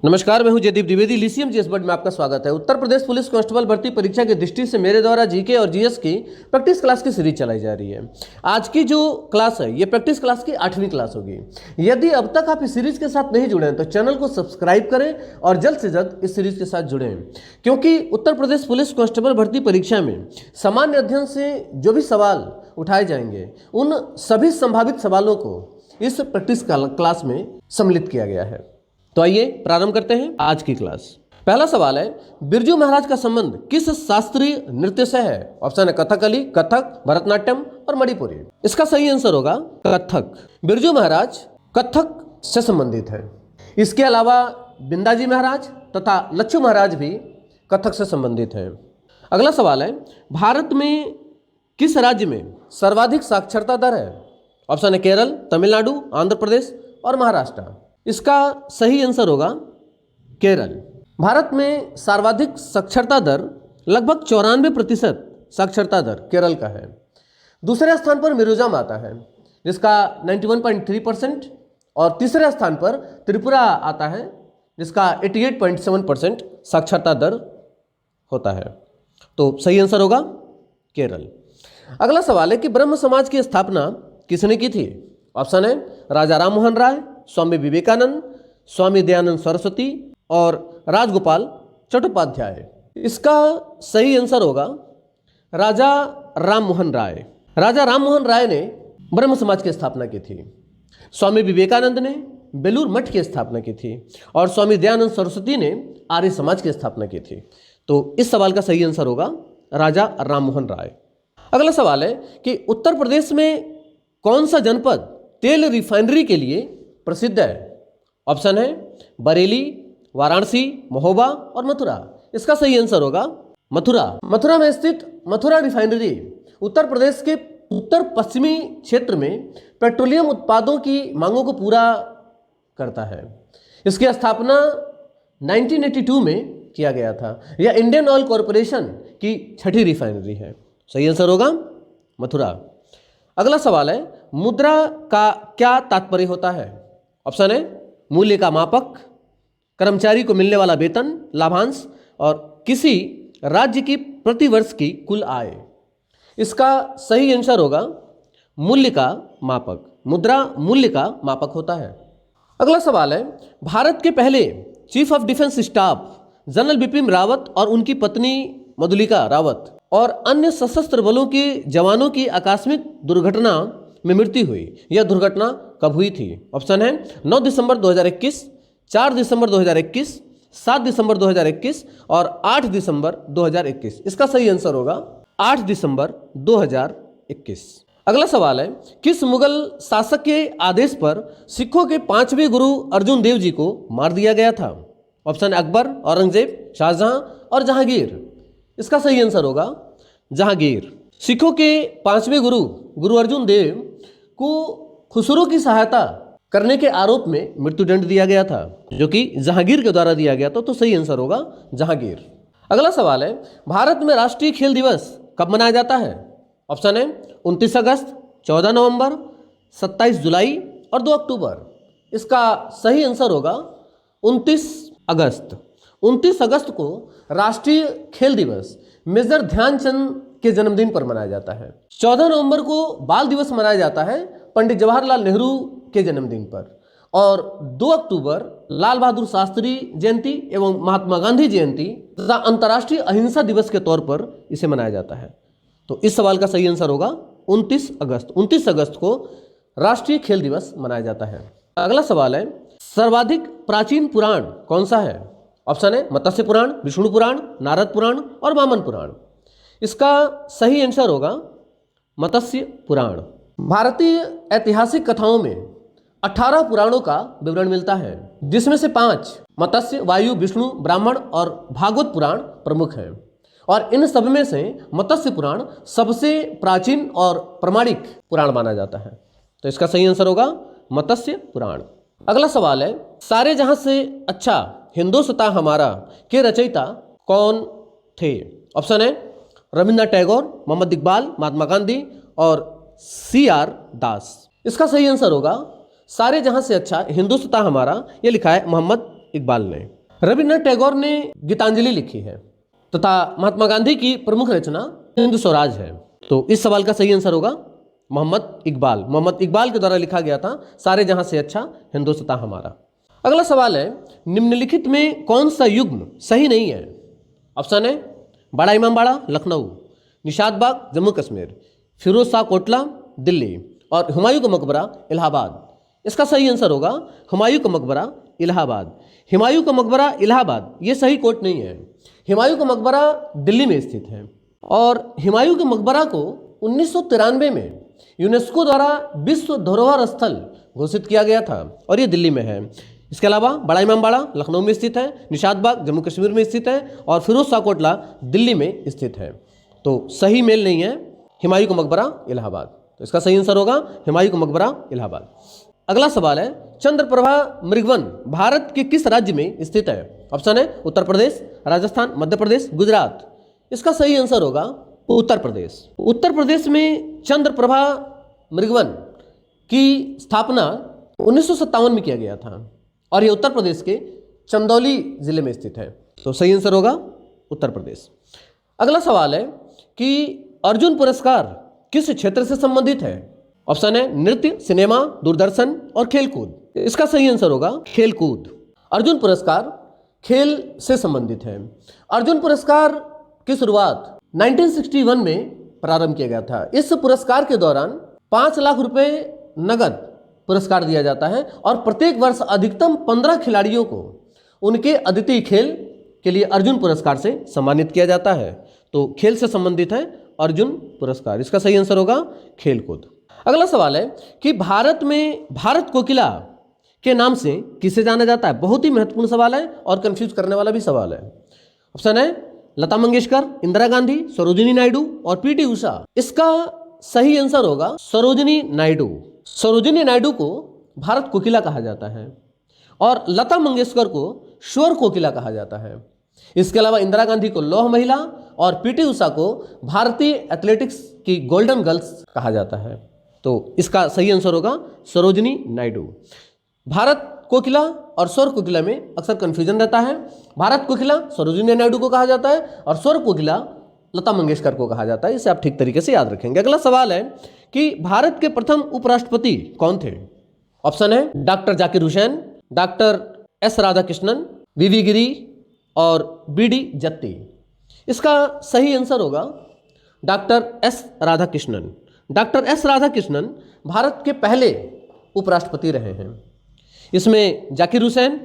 नमस्कार, मैं हूं जयदीप द्विवेदी। लिसियम जीएस बोर्ड में आपका स्वागत है। उत्तर प्रदेश पुलिस कांस्टेबल भर्ती परीक्षा की दृष्टि से मेरे द्वारा जीके और जीएस की प्रैक्टिस क्लास की सीरीज चलाई जा रही है। आज की जो क्लास है ये प्रैक्टिस क्लास की 8वीं क्लास होगी। यदि अब तक आप इस सीरीज के साथ नहीं जुड़े हैं तो चैनल को सब्सक्राइब करें और जल्द से जल्द इस सीरीज के साथ जुड़ें, क्योंकि उत्तर प्रदेश पुलिस कांस्टेबल भर्ती परीक्षा में सामान्य अध्ययन से जो भी सवाल उठाए जाएंगे उन सभी संभावित सवालों को इस प्रैक्टिस क्लास में सम्मिलित किया गया है। तो आइए प्रारंभ करते हैं आज की क्लास। पहला सवाल है, बिरजू महाराज का संबंध किस शास्त्रीय नृत्य से है? ऑप्शन है कथकली, कथक, भरतनाट्यम और मणिपुरी। इसका सही आंसर होगा कथक। बिरजू महाराज कथक से संबंधित है। इसके अलावा बिंदाजी महाराज तथा लच्छू महाराज भी कथक से संबंधित है। अगला सवाल है, भारत में किस राज्य में सर्वाधिक साक्षरता दर है? ऑप्शन है केरल, तमिलनाडु, आंध्र प्रदेश और महाराष्ट्र। इसका सही आंसर होगा केरल। भारत में सर्वाधिक साक्षरता दर लगभग 94% साक्षरता दर केरल का है। दूसरे स्थान पर मिजोरम आता है जिसका 91.3% और तीसरे स्थान पर त्रिपुरा आता है जिसका 88.7% साक्षरता दर होता है। तो सही आंसर होगा केरल। अगला सवाल है कि ब्रह्म समाज की स्थापना किसने की थी? ऑप्शन है राजा राम मोहन राय, स्वामी विवेकानंद, स्वामी दयानंद सरस्वती और राजगोपाल चट्टोपाध्याय। इसका सही आंसर होगा राजा राम मोहन राय। राजा राम मोहन राय ने ब्रह्म समाज की स्थापना की थी। स्वामी विवेकानंद ने बेलूर मठ की स्थापना की थी और स्वामी दयानंद सरस्वती ने आर्य समाज की स्थापना की थी। तो इस सवाल का सही आंसर होगा राजा राम मोहन राय। अगला सवाल है कि उत्तर प्रदेश में कौन सा जनपद तेल रिफाइनरी के लिए प्रसिद्ध है? ऑप्शन है बरेली, वाराणसी, महोबा और मथुरा। इसका सही आंसर होगा मथुरा। मथुरा में स्थित मथुरा रिफाइनरी उत्तर प्रदेश के उत्तर पश्चिमी क्षेत्र में पेट्रोलियम उत्पादों की मांगों को पूरा करता है। इसकी स्थापना 1982 में किया गया था। यह इंडियन ऑयल कॉरपोरेशन की 6ठी रिफाइनरी है। सही आंसर होगा मथुरा। अगला सवाल है, मुद्रा का क्या तात्पर्य होता है? ऑप्शन है मूल्य का मापक, कर्मचारी को मिलने वाला वेतन, लाभांश और किसी राज्य की प्रतिवर्ष की कुल आय। इसका सही आंसर होगा मूल्य का मापक। मुद्रा मूल्य का मापक होता है। अगला सवाल है, भारत के पहले chief of defence staff general Bipin Rawat और उनकी पत्नी मधुलिका रावत और अन्य सशस्त्र बलों के जवानों की आकस्मिक दुर्घटना में मृत्यु हुई। यह दुर्घटना कब हुई थी? ऑप्शन है 9 दिसंबर 2021, 4 दिसंबर 2021, 7 दिसंबर 2021 और 8 दिसंबर 2021। इसका सही आंसर होगा 8 दिसंबर 2021। अगला सवाल है, किस मुगल शासक के आदेश पर सिखों के 5वें गुरु अर्जुन देव जी को मार दिया गया था? ऑप्शन अकबर, औरंगजेब, शाहजहां और जहांगीर। इसका सही आंसर होगा जहांगीर। सिखों के 5वें गुरु अर्जुन देव को खुसरो की सहायता करने के आरोप में मृत्युदंड दिया गया था, जो कि जहांगीर के द्वारा दिया गया था। तो सही आंसर होगा जहांगीर। अगला सवाल है, भारत में राष्ट्रीय खेल दिवस कब मनाया जाता है? ऑप्शन है 29 अगस्त, 14 नवंबर, 27 जुलाई और 2 अक्टूबर। इसका सही आंसर होगा 29 अगस्त। 29 अगस्त को राष्ट्रीय खेल दिवस मेजर ध्यानचंद के जन्मदिन पर मनाया जाता है। 14 नवंबर को बाल दिवस मनाया जाता है पंडित जवाहरलाल नेहरू के जन्मदिन पर और 2 अक्टूबर लाल बहादुर शास्त्री जयंती एवं महात्मा गांधी जयंती तथा अंतर्राष्ट्रीय अहिंसा दिवस के तौर पर इसे मनाया जाता है। तो इस सवाल का सही आंसर होगा 29 अगस्त। 29 अगस्त को राष्ट्रीय खेल दिवस मनाया जाता है। अगला सवाल है, सर्वाधिक प्राचीन पुराण कौन सा है? ऑप्शन है मत्स्य पुराण, विष्णु पुराण, नारद पुराण और वामन पुराण। इसका सही आंसर होगा मत्स्य पुराण। भारतीय ऐतिहासिक कथाओं में 18 पुराणों का विवरण मिलता है, जिसमें से 5 मत्स्य, वायु, विष्णु, ब्राह्मण और भागवत पुराण प्रमुख हैं और इन सब में से मत्स्य पुराण सबसे प्राचीन और प्रमाणिक पुराण माना जाता है। तो इसका सही आंसर होगा मत्स्य पुराण। अगला सवाल है, सारे जहां से अच्छा हिंदुस्ता हमारा के रचयिता कौन थे? ऑप्शन है रविन्द्रनाथ टैगोर, मोहम्मद इकबाल, महात्मा गांधी और CR दास। इसका सही आंसर होगा सारे जहां से अच्छा हिंदुस्ता हमारा, ये लिखा है मोहम्मद इकबाल ने। रविन्द्रनाथ टैगोर ने गीतांजलि लिखी है तथा महात्मा गांधी की प्रमुख रचना हिंद स्वराज है। तो इस सवाल का सही आंसर होगा मोहम्मद इकबाल। मोहम्मद इकबाल के द्वारा लिखा गया था सारे जहां से अच्छा हिंदुस्तान हमारा। अगला सवाल है, निम्नलिखित में कौन सा युग्म सही नहीं है? ऑप्शन है बड़ा इमामबाड़ा लखनऊ, निशात बाग जम्मू कश्मीर, फिरोज शाह कोटला दिल्ली और हुमायूं का मकबरा इलाहाबाद। इसका सही आंसर होगा हुमायूं का मकबरा इलाहाबाद। हुमायूं का मकबरा इलाहाबाद ये सही कोट नहीं है। हुमायूं का मकबरा दिल्ली में स्थित है और हुमायूं के मकबरा को 1993 में यूनेस्को द्वारा विश्व धरोहर स्थल घोषित किया गया था और ये दिल्ली में है। इसके अलावा बड़ा इमामबाड़ा लखनऊ में स्थित है, निशात बाग जम्मू कश्मीर में स्थित है और फिरोज शाह कोटला दिल्ली में स्थित है। तो सही मेल नहीं है हुमायूं का मकबरा इलाहाबाद। तो इसका सही आंसर होगा हुमायूं का मकबरा इलाहाबाद। अगला सवाल है, चंद्रप्रभा मृगवन भारत के किस राज्य में स्थित है? ऑप्शन है उत्तर प्रदेश, राजस्थान, मध्य प्रदेश, गुजरात। इसका सही आंसर होगा उत्तर प्रदेश। उत्तर प्रदेश में चंद्रप्रभा मृगवन की स्थापना 1957 में किया गया था और ये उत्तर प्रदेश के चंदौली जिले में स्थित है। तो सही आंसर होगा उत्तर प्रदेश। अगला सवाल है कि अर्जुन पुरस्कार किस क्षेत्र से संबंधित है? ऑप्शन है नृत्य, सिनेमा, दूरदर्शन और खेलकूद। इसका सही आंसर होगा खेलकूद। अर्जुन पुरस्कार खेल से संबंधित है। अर्जुन पुरस्कार की शुरुआत 1961 में प्रारंभ किया गया था। इस पुरस्कार के दौरान 5 लाख रुपए नगद पुरस्कार दिया जाता है और प्रत्येक वर्ष अधिकतम 15 खिलाड़ियों को उनके अद्वितीय खेल के लिए अर्जुन पुरस्कार से सम्मानित किया जाता है। तो खेल से संबंधित है अर्जुन पुरस्कार। इसका सही आंसर होगा खेलकूद। अगला सवाल है कि भारत में भारत कोकिला के नाम से किसे जाना जाता है? बहुत ही महत्वपूर्ण सवाल है और कंफ्यूज करने वाला भी सवाल है। ऑप्शन है लता मंगेशकर, इंदिरा गांधी, सरोजिनी नायडू और पीटी उषा। इसका सही आंसर होगा सरोजिनी नायडू। सरोजिनी नायडू को भारत कोकिला कहा जाता है और लता मंगेशकर को स्वर कोकिला कहा जाता है। इसके अलावा इंदिरा गांधी को लौह महिला और पीटी उषा को भारतीय एथलेटिक्स की गोल्डन गर्ल्स कहा जाता है। तो इसका सही आंसर होगा सरोजिनी नायडू। भारत कोकिला और स्वर कोकिला में अक्सर कंफ्यूजन रहता है। भारत कोकिला सरोजिनी नायडू को कहा जाता है और स्वर कोकिला लता मंगेशकर को कहा जाता है। इसे आप ठीक तरीके से याद रखेंगे। अगला सवाल है कि भारत के प्रथम उपराष्ट्रपति कौन थे? ऑप्शन है doctor Zakir Hussain, doctor S Radhakrishnan, V V Giri और बीडी जत्ती। इसका सही आंसर होगा doctor S Radhakrishnan. Doctor S Radhakrishnan Bharat के पहले उपराष्ट्रपति रहे हैं। इसमें जाकिर हुसैन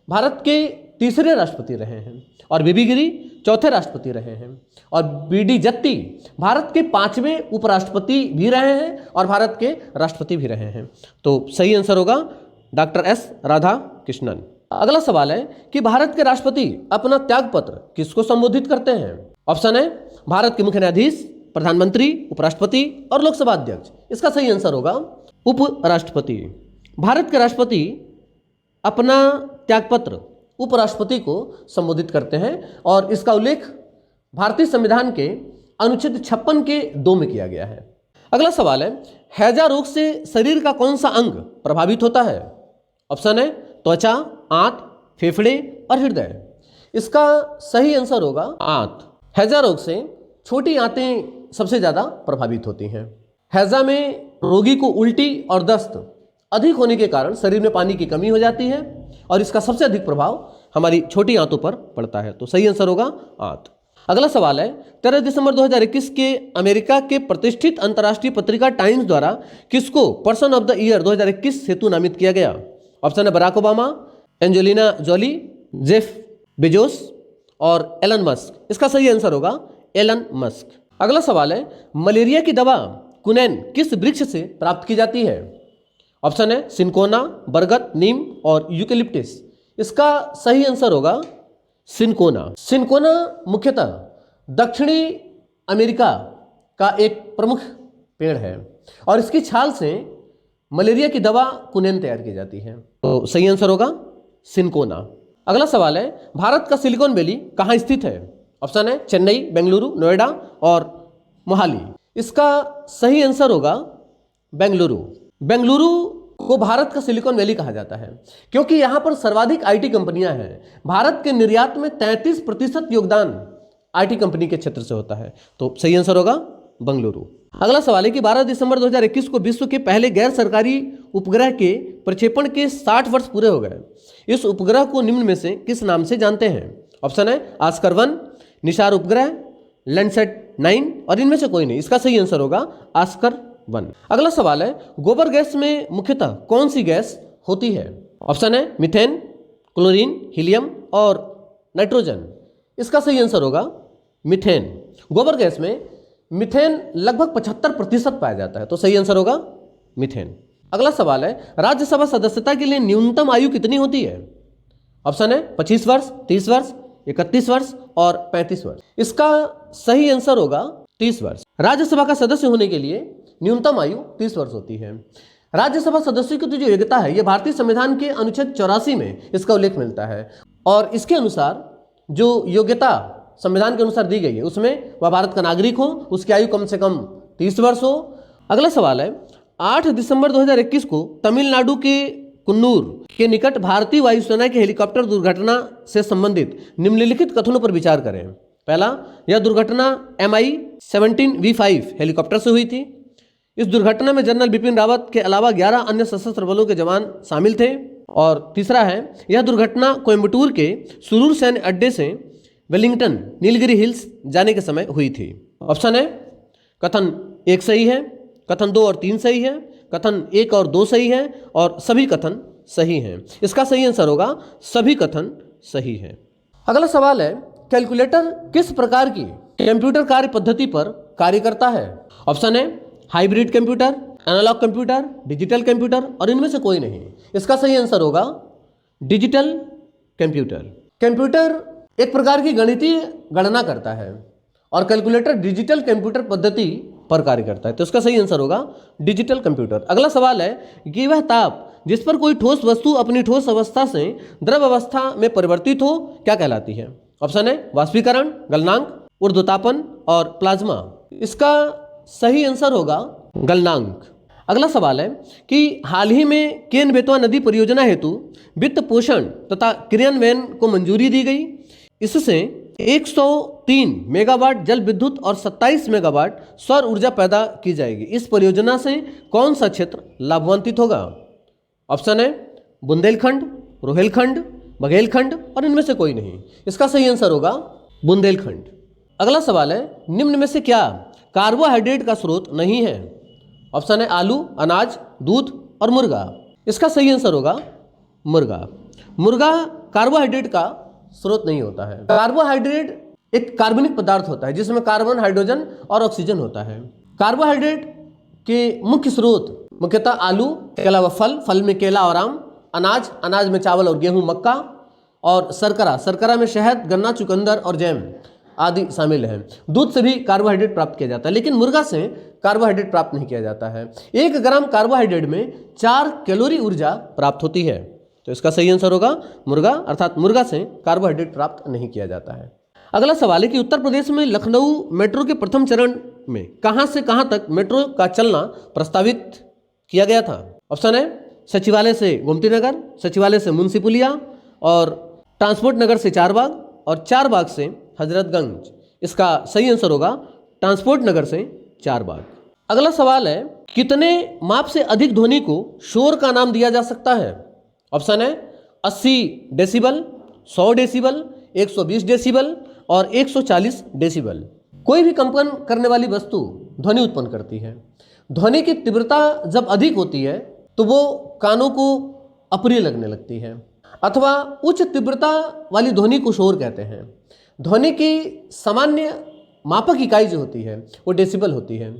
भारत के तीसरे राष्ट्रपति रहे हैं और बीबी गिरी चौथे राष्ट्रपति रहे हैं और बीडी जत्ती भारत के 5वें उपराष्ट्रपति भी रहे हैं और भारत के राष्ट्रपति भी रहे हैं। तो सही आंसर होगा डॉक्टर एस राधाकृष्णन। अगला सवाल है कि भारत के राष्ट्रपति अपना त्यागपत्र किसको संबोधित करते हैं? ऑप्शन है भारत के मुख्य न्यायाधीश, प्रधानमंत्री, उपराष्ट्रपति और लोकसभा अध्यक्ष। इसका सही आंसर होगा उपराष्ट्रपति। भारत के राष्ट्रपति अपना त्यागपत्र उपराष्ट्रपति को संबोधित करते हैं और इसका उल्लेख भारतीय संविधान के अनुच्छेद 56 के 2 में किया गया है। अगला सवाल है, हैजा रोग से शरीर का कौन सा अंग प्रभावित होता है? ऑप्शन है त्वचा, आंत, फेफड़े और हृदय। इसका सही आंसर होगा आंत। हैजा रोग से छोटी आंतें सबसे ज़्यादा प्रभावित होती हैं। हैजा में रोगी को उल्टी और दस्त अधिक होने के कारण शरीर में पानी की कमी हो जाती है और इसका सबसे अधिक प्रभाव हमारी छोटी आंतों पर पड़ता है। तो सही आंसर होगा आंत। अगला सवाल है, 13 दिसंबर 2021 के अमेरिका के प्रतिष्ठित अंतर्राष्ट्रीय पत्रिका टाइम्स द्वारा किसको पर्सन ऑफ द ईयर 2021 हेतु नामित किया गया? ऑप्शन है Barack Obama, Angelina Jolie, Jeff Bezos और एलन मस्क। इसका सही आंसर होगा एलन मस्क। अगला सवाल है, मलेरिया की दवा कुनैन किस वृक्ष से प्राप्त की जाती है? ऑप्शन है सिनकोना, बरगद, नीम और यूकेलिप्टिस। इसका सही आंसर होगा सिनकोना। सिनकोना मुख्यतः दक्षिणी अमेरिका का एक प्रमुख पेड़ है और इसकी छाल से मलेरिया की दवा कुनैन तैयार की जाती है। तो सही आंसर होगा सिनकोना। अगला सवाल है, भारत का सिलिकॉन वैली कहाँ स्थित है? ऑप्शन है चेन्नई, बेंगलुरु, नोएडा और मोहाली। इसका सही आंसर होगा बेंगलुरु। बेंगलुरु को भारत का सिलिकॉन वैली कहा जाता है, क्योंकि यहां पर सर्वाधिक आईटी कंपनियां हैं। भारत के निर्यात में 33% योगदान आईटी कंपनी के क्षेत्र से होता है। तो सही आंसर होगा बंगलुरु। अगला सवाल है कि 12 दिसंबर 2021 को विश्व के पहले गैर सरकारी उपग्रह के प्रक्षेपण के 60 वर्ष पूरे हो गए। इस उपग्रह को निम्न में से किस नाम से जानते हैं? ऑप्शन है आस्कर 1, निशार उपग्रह, लैंडसेट 9 और इनमें से कोई नहीं। इसका सही आंसर होगा आस्कर 1। अगला सवाल है गोबर गैस में मुख्यतः कौन सी गैस होती है? ऑप्शन है मीथेन, क्लोरीन, हीलियम और नाइट्रोजन। इसका सही आंसर होगा मीथेन। गोबर गैस में मीथेन लगभग 75% पाया जाता है, तो सही आंसर होगा मीथेन। अगला सवाल है राज्यसभा सदस्यता के लिए न्यूनतम आयु कितनी होती है? ऑप्शन है 25 वर्ष, 30 वर्ष, 31 वर्ष और 35 वर्ष। इसका सही आंसर होगा 30 वर्ष। राज्यसभा का सदस्य होने के लिए न्यूनतम आयु 30 वर्ष होती है। राज्यसभा सदस्यों की जो योग्यता है, यह भारतीय संविधान के अनुच्छेद 84 में इसका उल्लेख मिलता है और इसके अनुसार जो योग्यता संविधान के अनुसार दी गई है उसमें वह भारत का नागरिक हो, उसकी आयु कम से कम 30 वर्ष हो। अगला सवाल है 8 दिसंबर 2021 को तमिलनाडु के कुन्नूर के निकट भारतीय वायुसेना की हेलीकॉप्टर दुर्घटना से संबंधित निम्नलिखित कथनों पर विचार करें। पहला, यह दुर्घटना MI-17V5 हेलीकॉप्टर से हुई थी। इस दुर्घटना में जनरल बिपिन रावत के अलावा 11 अन्य सशस्त्र बलों के जवान शामिल थे। और तीसरा है, यह दुर्घटना कोयम्बटूर के सुरूर सैन्य अड्डे से वेलिंगटन नीलगिरी हिल्स जाने के समय हुई थी। ऑप्शन है कथन 1 सही है, कथन 2 और 3 सही है, कथन 1 और 2 सही है और सभी कथन सही हैं। इसका सही आंसर होगा सभी कथन सही है। अगला सवाल है कैलकुलेटर किस प्रकार की कंप्यूटर कार्य पद्धति पर कार्य करता है? ऑप्शन है hybrid computer, analog computer, digital computer और इनमें से कोई नहीं। इसका सही आंसर होगा डिजिटल कंप्यूटर। कंप्यूटर एक प्रकार की गणितीय गणना करता है और कैलकुलेटर डिजिटल कंप्यूटर पद्धति पर कार्य करता है, तो इसका सही आंसर होगा डिजिटल कंप्यूटर। अगला सवाल है कि वह ताप जिस पर कोई ठोस वस्तु अपनी ठोस अवस्था से द्रव अवस्था में परिवर्तित हो क्या कहलाती है? ऑप्शन है वाष्पीकरण, गलनांक, ऊर्ध्वतापन और प्लाज्मा। इसका सही आंसर होगा गलनांक। अगला सवाल है कि हाल ही में केन बेतवा नदी परियोजना हेतु वित्त पोषण तथा क्रियान्वयन को मंजूरी दी गई। इससे 103 मेगावाट जल विद्युत और 27 मेगावाट सौर ऊर्जा पैदा की जाएगी। इस परियोजना से कौन सा क्षेत्र लाभान्वित होगा? ऑप्शन है बुंदेलखंड, रोहेलखंड, बघेलखंड और इनमें से कोई नहीं। इसका सही आंसर होगा बुंदेलखंड। अगला सवाल है निम्न में से क्या कार्बोहाइड्रेट का स्रोत नहीं है? ऑप्शन है आलू, अनाज, दूध और मुर्गा। इसका सही आंसर होगा मुर्गा। मुर्गा कार्बोहाइड्रेट का स्रोत नहीं होता है। कार्बोहाइड्रेट एक कार्बनिक पदार्थ होता है जिसमें कार्बन, हाइड्रोजन और ऑक्सीजन होता है। कार्बोहाइड्रेट के मुख्य स्रोत मुख्यतः आलू के अलावा फल में केला और आम, अनाज में चावल और गेहूं, मक्का और शर्करा में शहद, गन्ना, चुकंदर और जैम आदि शामिल हैं। दूध से भी कार्बोहाइड्रेट प्राप्त किया जाता है, लेकिन मुर्गा से कार्बोहाइड्रेट प्राप्त नहीं किया जाता है। 1 ग्राम कार्बोहाइड्रेट में 4 कैलोरी ऊर्जा प्राप्त होती है, तो इसका सही आंसर होगा मुर्गा, अर्थात मुर्गा से कार्बोहाइड्रेट प्राप्त नहीं किया जाता है। अगला सवाल है कि उत्तर प्रदेश में लखनऊ मेट्रो के प्रथम चरण में कहां से कहां तक मेट्रो का चलना प्रस्तावित किया गया था? ऑप्शन है सचिवालय से गोमती नगर, सचिवालय से मुंशी पुलिया और ट्रांसपोर्ट नगर से चारबाग और चारबाग से हजरतगंज। इसका सही आंसर होगा ट्रांसपोर्ट नगर से चारबाग। अगला सवाल है कितने माप से अधिक ध्वनि को शोर का नाम दिया जा सकता है? ऑप्शन है 80 डेसिबल, 100 डेसिबल, 120 डेसिबल और 140 डेसिबल। कोई भी कंपन करने वाली वस्तु ध्वनि उत्पन्न करती है। ध्वनि की तीव्रता जब अधिक होती है तो वो कानों को अप्रिय लगने लगती है, अथवा उच्च तीव्रता वाली ध्वनि को शोर कहते हैं। ध्वनि की सामान्य मापक इकाई जो होती है वो डेसिबल होती है।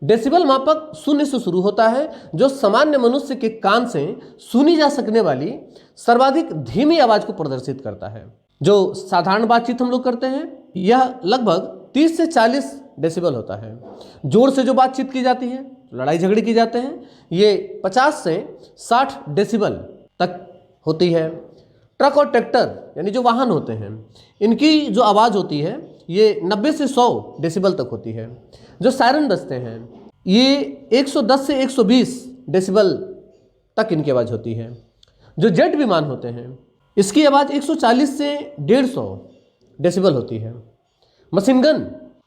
डेसिबल मापक 0 से शुरू होता है, जो सामान्य मनुष्य के कान से सुनी जा सकने वाली सर्वाधिक धीमी आवाज को प्रदर्शित करता है। जो साधारण बातचीत हम लोग करते हैं यह लगभग 30 से 40 डेसिबल होता है। जोर से जो बातचीत की जाती है, लड़ाई झगड़े की जाते हैं, ये 50 से 60 डेसिबल तक होती है। ट्रक और ट्रैक्टर यानी जो वाहन होते हैं इनकी जो आवाज़ होती है ये 90 से 100 डेसिबल तक होती है। जो सायरन बजते हैं ये 110 से 120 डेसिबल तक इनकी आवाज़ होती है। जो जेट विमान होते हैं इसकी आवाज़ 140 से 150 डेसिबल होती है। मशीन गन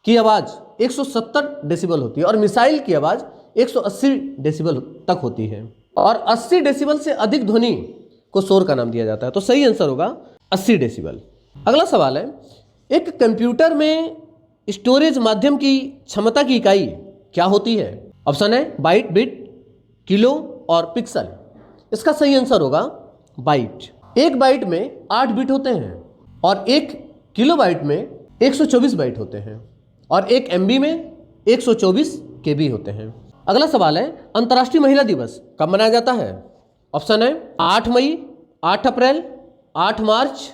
की आवाज़ 170 डेसिबल होती है और मिसाइल की आवाज़ 180 डेसिबल तक होती है। और 80 डेसिबल से अधिक ध्वनि को शोर का नाम दिया जाता है। तो सही आंसर होगा 80 डेसिबल। अगला सवाल है, एक कंप्यूटर में स्टोरेज माध्यम की क्षमता की इकाई क्या होती है? ऑप्शन है बाइट, बिट, किलो और पिक्सल। इसका सही आंसर होगा बाइट। एक बाइट में 8 बिट होते हैं और एक किलो बाइट में 124 बाइट होते हैं और एक MB में 124 KB होते हैं। अगला सवाल है, अंतर्राष्ट्रीय महिला दिवस कब मनाया जाता है? ऑप्शन है 8 मई, 8 अप्रैल, 8 मार्च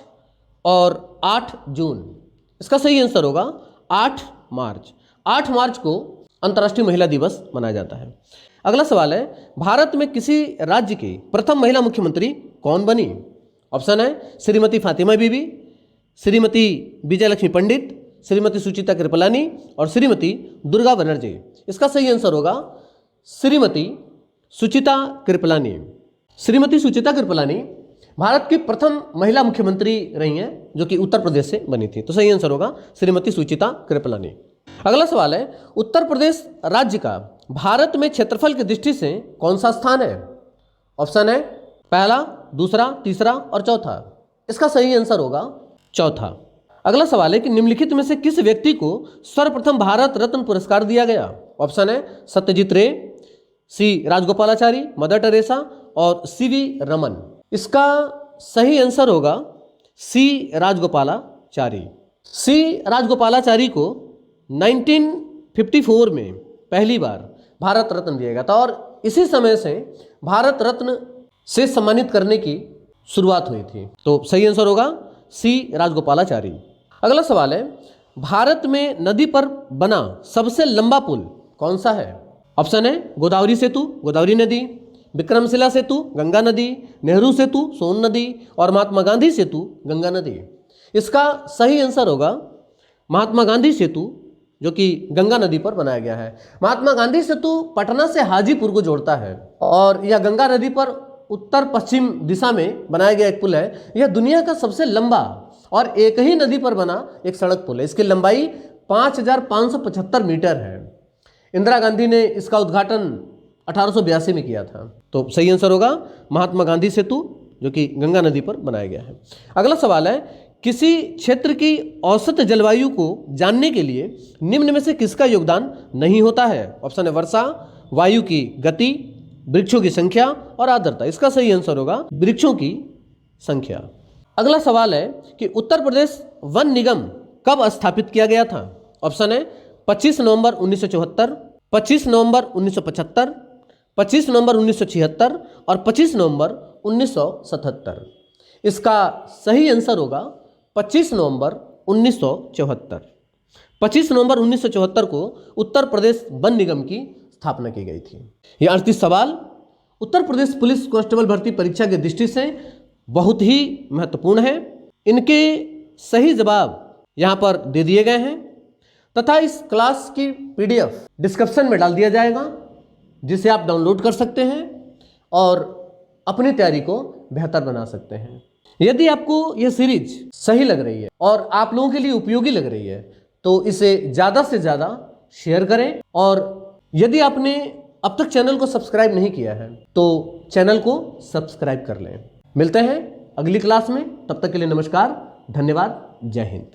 और 8 जून। इसका सही आंसर होगा 8 मार्च। 8 मार्च को अंतर्राष्ट्रीय महिला दिवस मनाया जाता है। अगला सवाल है, भारत में किसी राज्य की प्रथम महिला मुख्यमंत्री कौन बनी? ऑप्शन है श्रीमती फातिमा बीबी, श्रीमती विजयलक्ष्मी पंडित, श्रीमती सुचिता कृपलानी और श्रीमती दुर्गा बनर्जी। इसका सही आंसर होगा श्रीमती सुचिता कृपलानी। श्रीमती सुचिता कृपलानी भारत की प्रथम महिला मुख्यमंत्री रही हैं जो कि उत्तर प्रदेश से बनी थी। तो सही आंसर होगा श्रीमती सुचिता कृपलानी। अगला सवाल है, उत्तर प्रदेश राज्य का भारत में क्षेत्रफल की दृष्टि से कौन सा स्थान है? ऑप्शन है पहला, दूसरा, तीसरा और चौथा। इसका सही आंसर होगा चौथा। अगला सवाल है कि निम्नलिखित में से किस व्यक्ति को सर्वप्रथम भारत रत्न पुरस्कार दिया गया? ऑप्शन है सत्यजीत रे, सी राजगोपालाचारी, मदर टेरेसा और CV रमन। इसका सही आंसर होगा सी राजगोपालाचारी। सी राजगोपालाचारी को 1954 में पहली बार भारत रत्न दिया गया था और इसी समय से भारत रत्न से सम्मानित करने की शुरुआत हुई थी। तो सही आंसर होगा सी राजगोपालाचारी। अगला सवाल है, भारत में नदी पर बना सबसे लंबा पुल कौन सा है? ऑप्शन है गोदावरी सेतु, गोदावरी नदी, विक्रमशिला सेतु, गंगा नदी, नेहरू सेतु, सोन नदी और महात्मा गांधी सेतु, गंगा नदी। इसका सही आंसर होगा महात्मा गांधी सेतु जो कि गंगा नदी पर बनाया गया है। महात्मा गांधी सेतु पटना से हाजीपुर को जोड़ता है और यह गंगा नदी पर उत्तर पश्चिम दिशा में बनाया गया एक पुल है। यह दुनिया का सबसे लंबा और एक ही नदी पर बना एक सड़क पुल है। इसकी लंबाई 5575 मीटर है। इंदिरा गांधी ने इसका उद्घाटन 1882 में किया था। तो सही आंसर होगा महात्मा गांधी सेतु जो कि गंगा नदी पर बनाया गया है। अगला सवाल है, किसी क्षेत्र की औसत जलवायु को जानने के लिए निम्न में से किसका योगदान नहीं होता है? ऑप्शन है वर्षा, वायु की गति, वृक्षों की संख्या और आर्द्रता। इसका सही आंसर होगा वृक्षों की संख्या। अगला सवाल है कि उत्तर प्रदेश वन निगम कब स्थापित किया गया था? ऑप्शन है 25 नवंबर 1974, 25 नवंबर 1975, 25 नवंबर 1976 और 25 नवंबर 1977। इसका सही आंसर होगा 25 नवंबर 1974। 25 नवंबर 1974 को उत्तर प्रदेश वन निगम की स्थापना की गई थी। यह 38 सवाल उत्तर प्रदेश पुलिस कांस्टेबल भर्ती परीक्षा की दृष्टि से बहुत ही महत्वपूर्ण है। इनके सही जवाब यहाँ पर दे दिए गए हैं तथा इस क्लास की PDF डिस्क्रिप्शन में डाल दिया जाएगा जिसे आप डाउनलोड कर सकते हैं और अपनी तैयारी को बेहतर बना सकते हैं। यदि आपको यह सीरीज सही लग रही है और आप लोगों के लिए उपयोगी लग रही है तो इसे ज़्यादा से ज़्यादा शेयर करें और यदि आपने अब तक चैनल को सब्सक्राइब नहीं किया है तो चैनल को सब्सक्राइब कर लें। मिलते हैं अगली क्लास में, तब तक के लिए नमस्कार, धन्यवाद, जय हिंद।